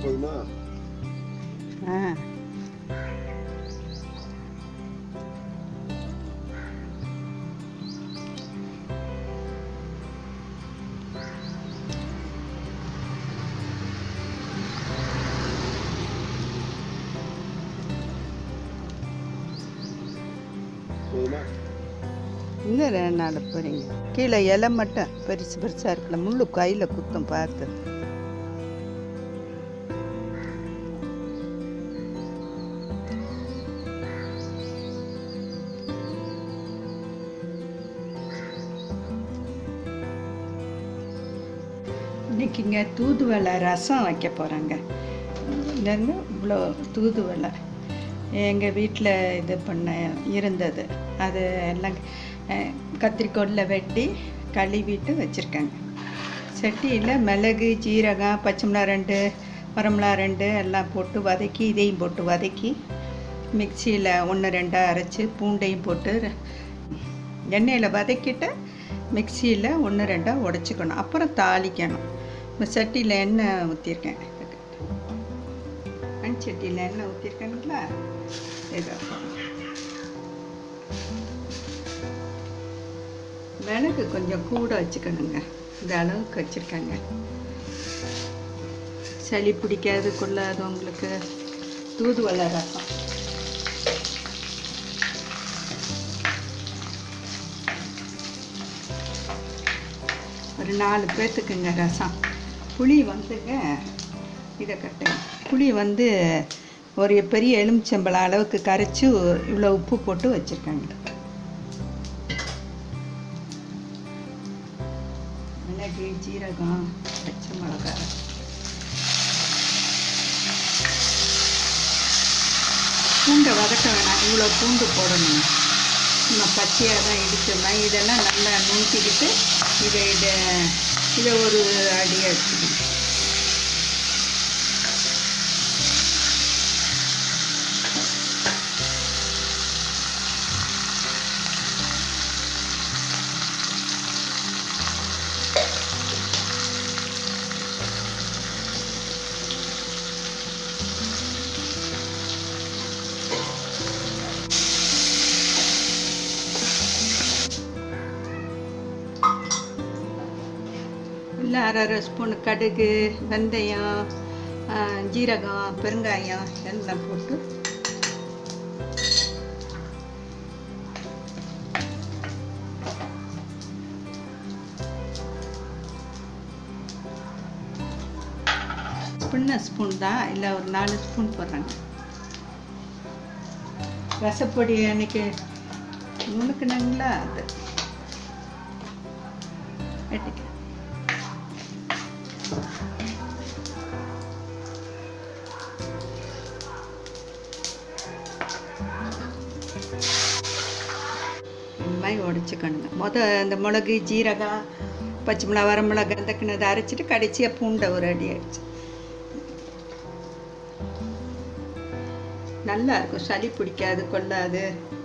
போதுமா? இன்னும் 2 நாள் போகிறீங்க. கீழே இலை மட்டும் பெருசாக இருக்குல்ல, முள்ளு கையில் குத்தும் பார்த்து. இன்றைக்கிங்க தூதுவளை ரசம் வைக்க போகிறாங்க. இவ்வளோ தூதுவளை எங்கள் வீட்டில் இது பண்ண இருந்தது. அது எல்லாம் கத்திரிக்கோலில் வெட்டி கழுவிட்டு வச்சுருக்காங்க. சட்டியில் மிளகு, ஜீரகம், பச்சை மிளகா 2, வரமிளகா 2 எல்லாம் போட்டு வதக்கி, இதையும் போட்டு வதக்கி மிக்சியில் 1-2 அரைச்சி பூண்டையும் போட்டு எண்ணெயில் வதக்கிட்டு மிக்சியில் 1-2 உடச்சிக்கணும். அப்புறம் தாளிக்கணும். இப்போ சட்டியில் எண்ணெய் ஊற்றிருக்கேன். சட்டியில் எண்ணெய் ஊற்றிருக்கேங்களா? ஏதோ மிளகு கொஞ்சம் கூட வச்சுக்கணுங்க. இந்த அளவுக்கு வச்சுருக்காங்க. சளி பிடிக்காது கொள்ளாது உங்களுக்கு. தூதுவளை ரசம் ஒரு 4 பேர்த்துக்குங்க ரசம். புளி வந்துங்க, இதை கட்டுங்க. புளி வந்து ஒரு பெரிய எலுமிச்சம்பழம் அளவுக்கு கரைச்சி இவ்வளோ உப்பு போட்டு வச்சுருக்காங்க. மிளகு, ஜீரகம், பச்சை மிளகா, பூண்டை வதக்க வேணாம். இவ்வளோ பூண்டு போடணும். நம்ம பச்சையாக தான் இடித்தோம்னா இதெல்லாம் நல்லா நுணுக்கிக்கிட்டு இதை ஒரு அடியாக வச்சுக்கணும். இல்லை 1/2 ஸ்பூன் கடுகு, வெந்தயம், ஜீரகம், பெருங்காயம் எல்லாம் போட்டு ஸ்பூன் தான், இல்லை ஒரு 4 ஸ்பூன் போடுறாங்க. ரசப்பொடி அன்னைக்கு நுணுக்குனாங்களா அது வெட்டிக்க. உடச்சிக்கணுங்க. அந்த மிளகு, ஜீரகம், பச்சை மிளகா, வரமிளகா தக்கினதை அரைச்சிட்டு கடைசியாக பூண்டை ஒரு அடி அடிச்சு நல்லா இருக்கும். சளி பிடிக்காது கொள்ளாது.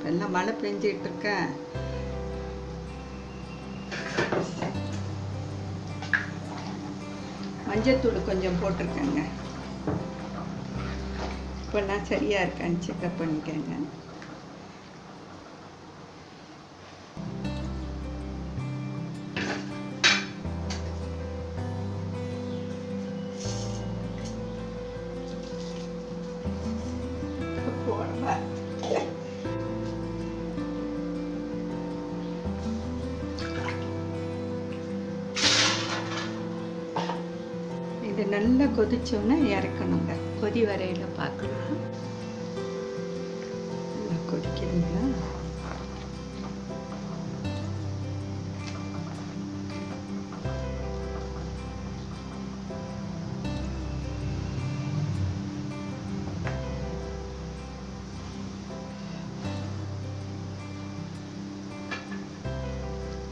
எல்லாம் மழை பெஞ்சிட்டு இருக்கேன். மஞ்சத்தூள் கொஞ்சம் போட்டிருக்கேங்க. இப்போல்லாம் சரியாக இருக்கான்னு செக்அப் பண்ணிக்கேங்க. இது நல்லா கொதிச்சோன்னா இறக்கணுங்க. கொதி வரையில் பார்க்கலாம். நல்லா கொதிக்குதுங்களா?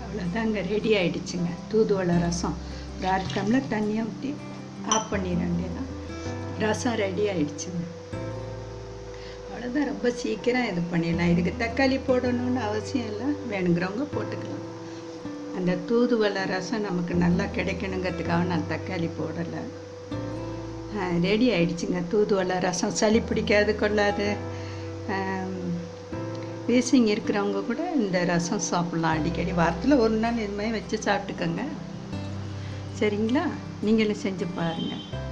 அவ்வளோதாங்க, ரெடி ஆகிடுச்சுங்க தூதுவளை ரசம். ஒரு 1/2 டம்ளர் தண்ணியை ஊற்றி ஆஃப் பண்ணிட வேண்டியதான். ரசம் ரெடி ஆகிடுச்சுங்க. அவ்வளோதான், ரொம்ப சீக்கிரம் இது பண்ணிடலாம். இதுக்கு தக்காளி போடணும்னு அவசியம் இல்லை, வேணுங்கிறவங்க போட்டுக்கலாம். அந்த தூதுவளை ரசம் நமக்கு நல்லா கிடைக்கணுங்கிறதுக்காக நான் தக்காளி போடலை. ரெடி ஆகிடுச்சுங்க தூதுவளை ரசம். சளி பிடிக்காது கொள்ளாது. வீசிங் இருக்கிறவங்க கூட இந்த ரசம் சாப்பிட்லாம் அடிக்கடி. வாரத்தில் ஒரு நாள் இது மாதிரி வச்சு சாப்பிட்டுக்கோங்க. சரிங்களா? நீங்களும் செஞ்சு பாருங்கள்.